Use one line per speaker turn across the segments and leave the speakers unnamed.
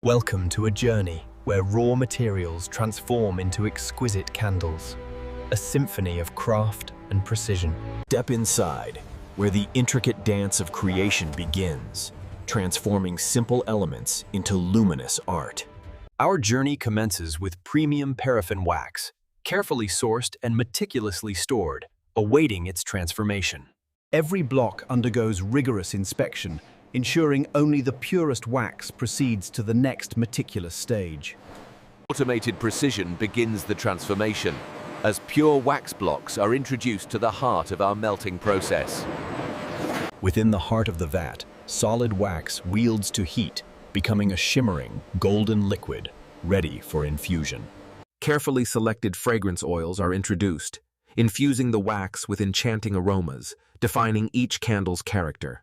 Welcome to a journey where raw materials transform into exquisite candles, a symphony of craft and precision. Step inside, where the intricate dance of creation begins, transforming simple elements into luminous art. Our journey commences with premium paraffin wax, carefully sourced and meticulously stored, awaiting its transformation.
Every block undergoes rigorous inspection, ensuring only the purest wax proceeds to the next meticulous stage.
Automated precision begins the transformation, as pure wax blocks are introduced to the heart of our melting process.
Within the heart of the vat, solid wax wields to heat, becoming a shimmering, golden liquid, ready for infusion.
Carefully selected fragrance oils are introduced, infusing the wax with enchanting aromas, defining each candle's character.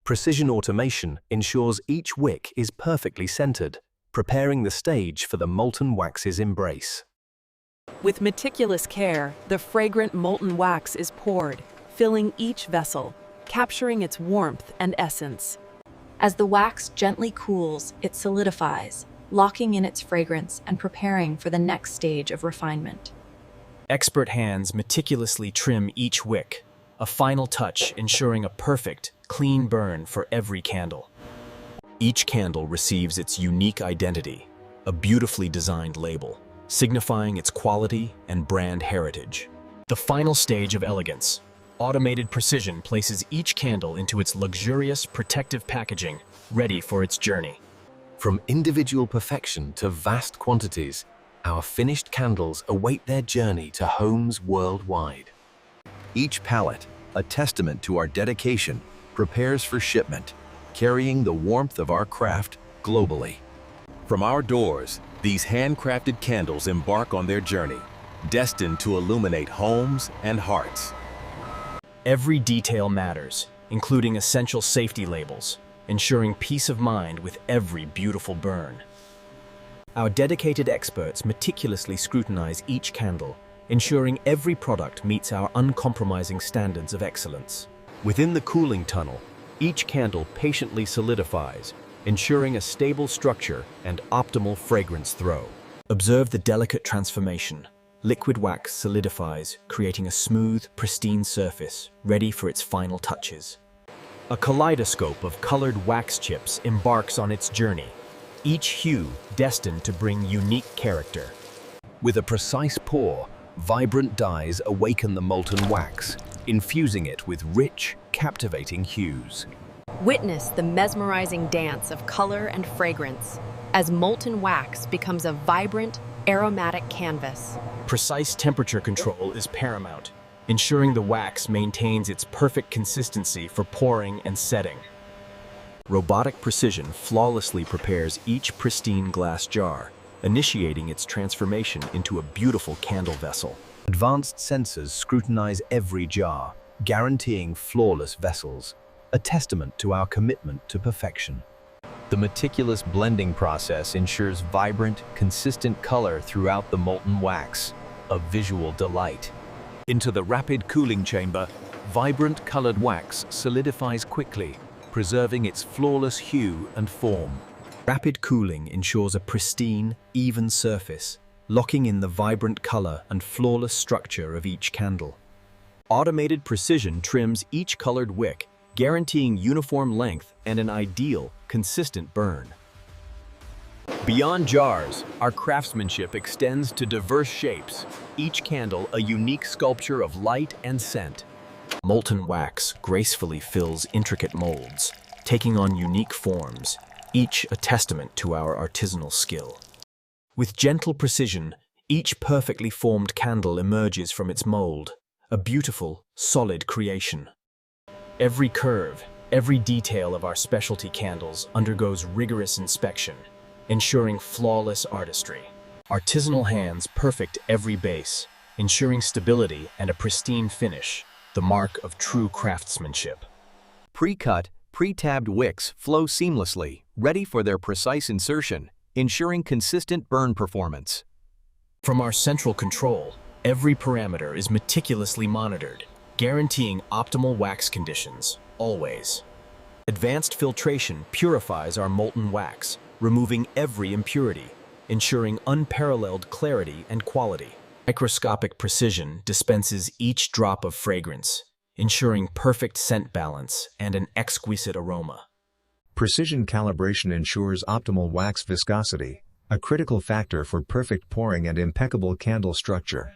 Precision automation ensures each wick is perfectly centered, preparing the stage for the molten wax's embrace.
With meticulous care, the fragrant molten wax is poured, filling each vessel, capturing its warmth and essence.
As the wax gently cools, it solidifies, locking in its fragrance and preparing for the next stage of refinement.
Expert hands meticulously trim each wick, a final touch ensuring a perfect, clean burn for every candle. Each candle receives its unique identity, a beautifully designed label, signifying its quality and brand heritage. The final stage of elegance. Automated precision places each candle into its luxurious, protective packaging, ready for its journey. From individual perfection to vast quantities, our finished candles await their journey to homes worldwide. Each pallet, a testament to our dedication, prepares for shipment, carrying the warmth of our craft globally. From our doors, these handcrafted candles embark on their journey, destined to illuminate homes and hearts. Every detail matters, including essential safety labels, ensuring peace of mind with every beautiful burn. Our dedicated experts meticulously scrutinize each candle, ensuring every product meets our uncompromising standards of excellence. Within the cooling tunnel, each candle patiently solidifies, ensuring a stable structure and optimal fragrance throw. Observe the delicate transformation. Liquid wax solidifies, creating a smooth, pristine surface, ready for its final touches. A kaleidoscope of colored wax chips embarks on its journey, each hue destined to bring unique character. With a precise pour, vibrant dyes awaken the molten wax, infusing it with rich, captivating hues.
Witness the mesmerizing dance of color and fragrance as molten wax becomes a vibrant, aromatic canvas.
Precise temperature control is paramount, ensuring the wax maintains its perfect consistency for pouring and setting. Robotic precision flawlessly prepares each pristine glass jar, initiating its transformation into a beautiful candle vessel. Advanced sensors scrutinize every jar, guaranteeing flawless vessels, a testament to our commitment to perfection. The meticulous blending process ensures vibrant, consistent color throughout the molten wax, a visual delight.
Into the rapid cooling chamber, vibrant colored wax solidifies quickly, preserving its flawless hue and form.
Rapid cooling ensures a pristine, even surface, locking in the vibrant color and flawless structure of each candle. Automated precision trims each colored wick, guaranteeing uniform length and an ideal, consistent burn. Beyond jars, our craftsmanship extends to diverse shapes, each candle a unique sculpture of light and scent. Molten wax gracefully fills intricate molds, taking on unique forms, each a testament to our artisanal skill. With gentle precision, each perfectly formed candle emerges from its mold, a beautiful, solid creation. Every curve, every detail of our specialty candles undergoes rigorous inspection, ensuring flawless artistry. Artisanal hands perfect every base, ensuring stability and a pristine finish, the mark of true craftsmanship.
Pre-cut, pre-tabbed wicks flow seamlessly, ready for their precise insertion, ensuring consistent burn performance.
From our central control, every parameter is meticulously monitored, guaranteeing optimal wax conditions, always. Advanced filtration purifies our molten wax, removing every impurity, ensuring unparalleled clarity and quality. Microscopic precision dispenses each drop of fragrance, ensuring perfect scent balance and an exquisite aroma.
Precision calibration ensures optimal wax viscosity, a critical factor for perfect pouring and impeccable candle structure.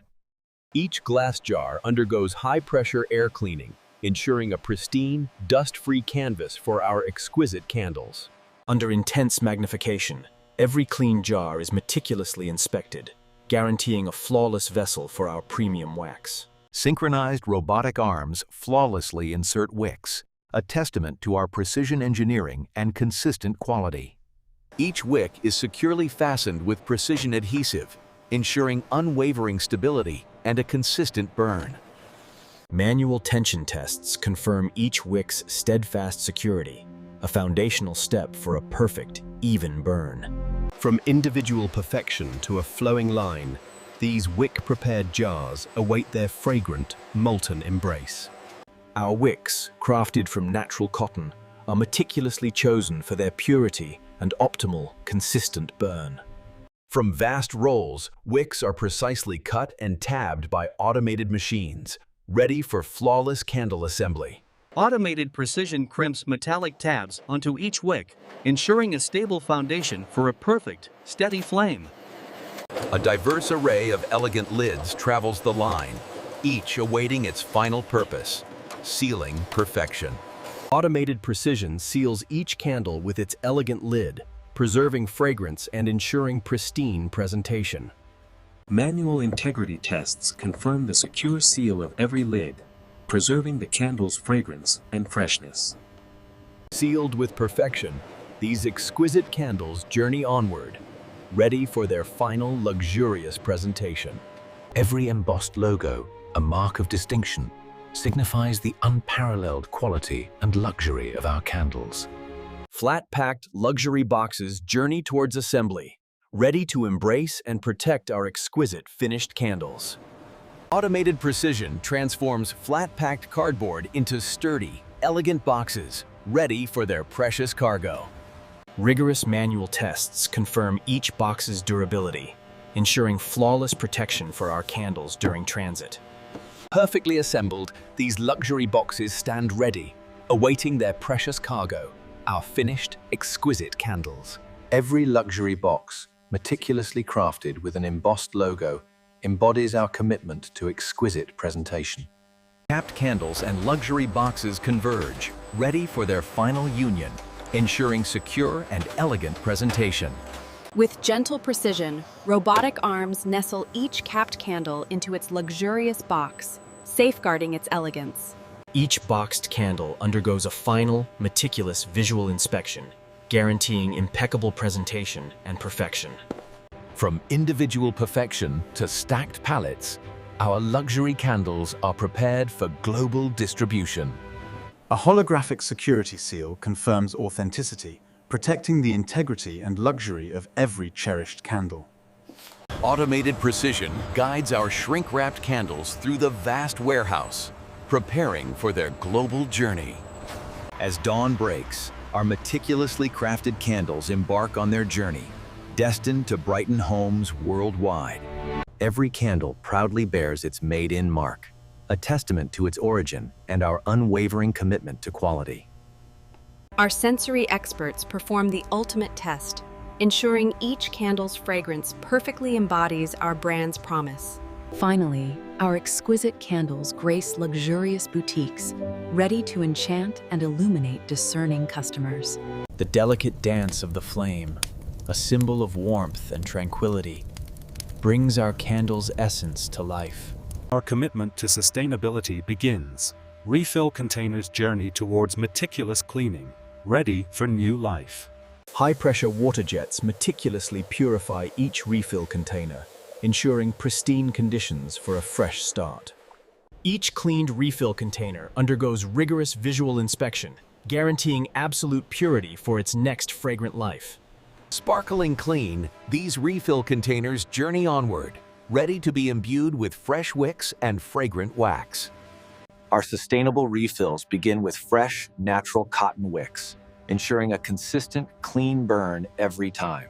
Each glass jar undergoes high-pressure air cleaning, ensuring a pristine, dust-free canvas for our exquisite candles.
Under intense magnification, every clean jar is meticulously inspected, guaranteeing a flawless vessel for our premium wax.
Synchronized robotic arms flawlessly insert wicks, a testament to our precision engineering and consistent quality. Each wick is securely fastened with precision adhesive, ensuring unwavering stability and a consistent burn.
Manual tension tests confirm each wick's steadfast security, a foundational step for a perfect, even burn.
From individual perfection to a flowing line, these wick-prepared jars await their fragrant, molten embrace.
Our wicks, crafted from natural cotton, are meticulously chosen for their purity and optimal, consistent burn.
From vast rolls, wicks are precisely cut and tabbed by automated machines, ready for flawless candle assembly.
Automated precision crimps metallic tabs onto each wick, ensuring a stable foundation for a perfect, steady flame.
A diverse array of elegant lids travels the line, each awaiting its final purpose, sealing perfection.
Automated precision seals each candle with its elegant lid, preserving fragrance and ensuring pristine presentation.
Manual integrity tests confirm the secure seal of every lid, preserving the candle's fragrance and freshness.
Sealed with perfection, these exquisite candles journey onward, ready for their final luxurious presentation.
Every embossed logo, a mark of distinction, signifies the unparalleled quality and luxury of our candles.
Flat-packed luxury boxes journey towards assembly, ready to embrace and protect our exquisite finished candles.
Automated precision transforms flat-packed cardboard into sturdy, elegant boxes, ready for their precious cargo.
Rigorous manual tests confirm each box's durability, ensuring flawless protection for our candles during transit.
Perfectly assembled, these luxury boxes stand ready, awaiting their precious cargo, our finished, exquisite candles.
Every luxury box, meticulously crafted with an embossed logo, embodies our commitment to exquisite presentation.
Capped candles and luxury boxes converge, ready for their final union, ensuring secure and elegant presentation.
With gentle precision, robotic arms nestle each capped candle into its luxurious box, safeguarding its elegance.
Each boxed candle undergoes a final, meticulous visual inspection, guaranteeing impeccable presentation and perfection.
From individual perfection to stacked pallets, our luxury candles are prepared for global distribution.
A holographic security seal confirms authenticity, protecting the integrity and luxury of every cherished candle.
Automated precision guides our shrink-wrapped candles through the vast warehouse, preparing for their global journey. As dawn breaks, our meticulously crafted candles embark on their journey, destined to brighten homes worldwide.
Every candle proudly bears its made-in mark, a testament to its origin and our unwavering commitment to quality.
Our sensory experts perform the ultimate test, ensuring each candle's fragrance perfectly embodies our brand's promise. Finally, our exquisite candles grace luxurious boutiques, ready to enchant and illuminate discerning customers.
The delicate dance of the flame, a symbol of warmth and tranquility, brings our candle's essence to life.
Our commitment to sustainability begins. Refill containers journey towards meticulous cleaning, ready for new life.
High-pressure water jets meticulously purify each refill container, ensuring pristine conditions for a fresh start. Each cleaned refill container undergoes rigorous visual inspection, guaranteeing absolute purity for its next fragrant life.
Sparkling clean, these refill containers journey onward, ready to be imbued with fresh wicks and fragrant wax.
Our sustainable refills begin with fresh, natural cotton wicks,
ensuring a consistent, clean burn every time.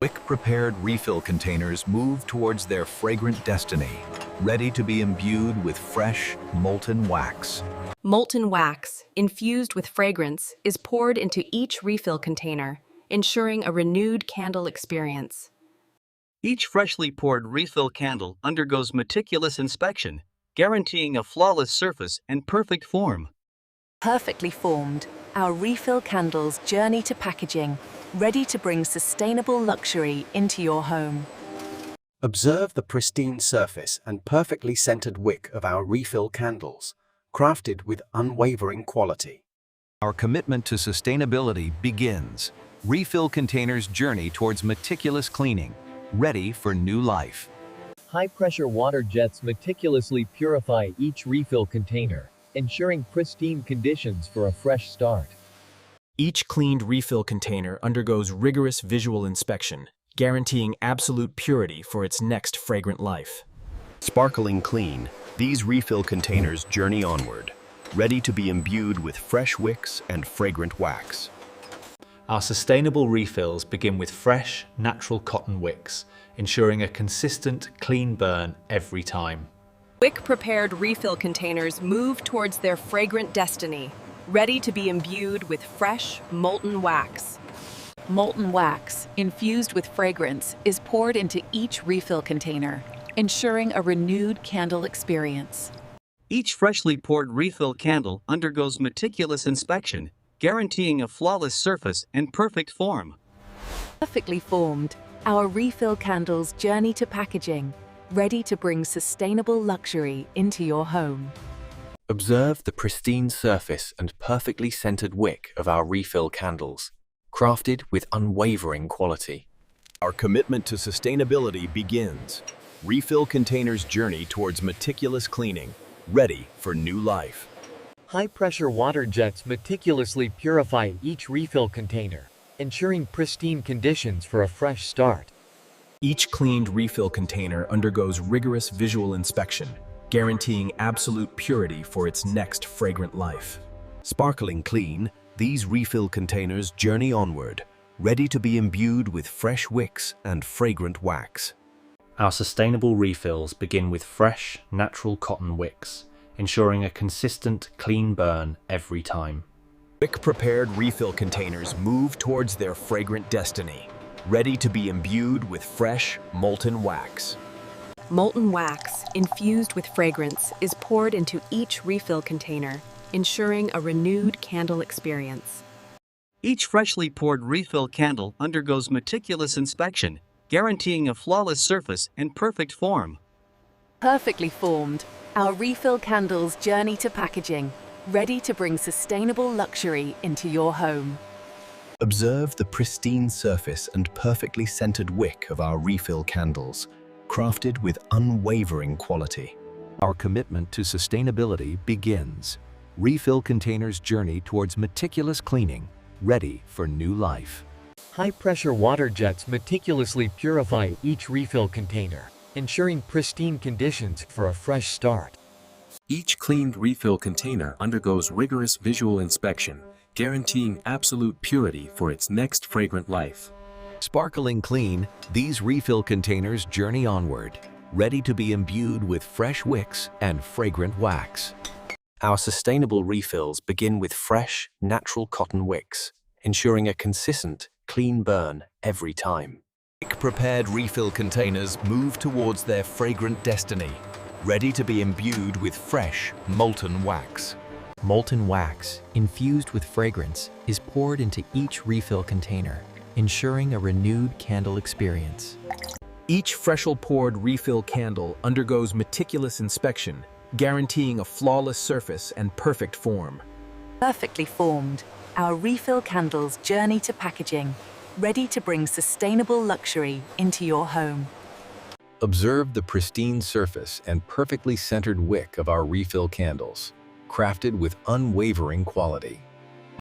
Wick-prepared refill containers move towards their fragrant destiny, ready to be imbued with fresh, molten wax.
Molten wax, infused with fragrance, is poured into each refill container, ensuring a renewed candle experience.
Each freshly poured refill candle undergoes meticulous inspection, guaranteeing a flawless surface and perfect form.
Perfectly formed, our refill candles journey to packaging, ready to bring sustainable luxury into your home.
Observe the pristine surface and perfectly centered wick of our refill candles, crafted with unwavering quality.
Our commitment to sustainability begins. Refill containers journey towards meticulous cleaning, ready for new life.
High-pressure water jets meticulously purify each refill container, ensuring pristine conditions for a fresh start.
Each cleaned refill container undergoes rigorous visual inspection, guaranteeing absolute purity for its next fragrant life.
Sparkling clean, these refill containers journey onward, ready to be imbued with fresh wicks and fragrant wax.
Our sustainable refills begin with fresh, natural cotton wicks, ensuring a consistent, clean burn every time.
Wick-prepared refill containers move towards their fragrant destiny, ready to be imbued with fresh, molten wax.
Molten wax, infused with fragrance, is poured into each refill container, ensuring a renewed candle experience.
Each freshly poured refill candle undergoes meticulous inspection, guaranteeing a flawless surface and perfect form.
Perfectly formed, our refill candles journey to packaging, ready to bring sustainable luxury into your home.
Observe the pristine surface and perfectly centered wick of our refill candles, crafted with unwavering quality.
Our commitment to sustainability begins. Refill containers journey towards meticulous cleaning, ready for new life.
High-pressure water jets meticulously purify each refill container, ensuring pristine conditions for a fresh start.
Each cleaned refill container undergoes rigorous visual inspection, guaranteeing absolute purity for its next fragrant life.
Sparkling clean, these refill containers journey onward, ready to be imbued with fresh wicks and fragrant wax.
Our sustainable refills begin with fresh, natural cotton wicks, ensuring a consistent, clean burn every time.
Wick-prepared refill containers move towards their fragrant destiny, ready to be imbued with fresh, molten wax.
Molten wax, infused with fragrance, is poured into each refill container, ensuring a renewed candle experience.
Each freshly poured refill candle undergoes meticulous inspection, guaranteeing a flawless surface and perfect form.
Perfectly formed, our refill candles journey to packaging, ready to bring sustainable luxury into your home.
Observe the pristine surface and perfectly centered wick of our refill candles, crafted with unwavering quality.
Our commitment to sustainability begins. Refill containers journey towards meticulous cleaning, ready for new life.
High-pressure water jets meticulously purify each refill container, ensuring pristine conditions for a fresh start.
Each cleaned refill container undergoes rigorous visual inspection, guaranteeing absolute purity for its next fragrant life.
Sparkling clean, these refill containers journey onward, ready to be imbued with fresh wicks and fragrant wax.
Our sustainable refills begin with fresh, natural cotton wicks, ensuring a consistent, clean burn every time.
Prepared refill containers move towards their fragrant destiny, ready to be imbued with fresh, molten wax.
Molten wax, infused with fragrance, is poured into each refill container, ensuring a renewed candle experience.
Each freshly poured refill candle undergoes meticulous inspection, guaranteeing a flawless surface and perfect form.
Perfectly formed, our refill candles journey to packaging, ready to bring sustainable luxury into your home.
Observe the pristine surface and perfectly centered wick of our refill candles, crafted with unwavering quality.